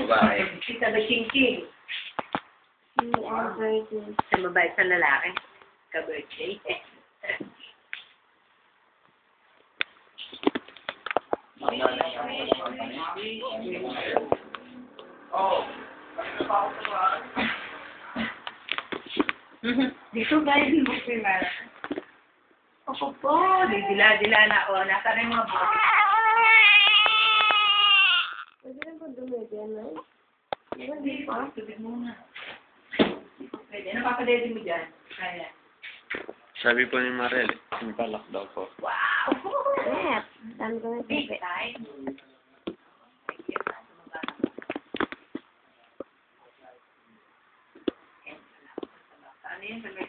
Babae. Kita ba ching-ching? Sa babae sa lalaki? Ka-birthday? Dito ba yung book ni Mara? Opo po, dila na ako. Nasa na yung mga book? Pwede na po dumedi yan, no? Hindi po, tubig muna. Pwede. Ano papadede mo dyan? Kaya. Sabi po ni Marel, impalak daw po. Wow! Yes. Dami ko na Big tabi. time. Ano yun?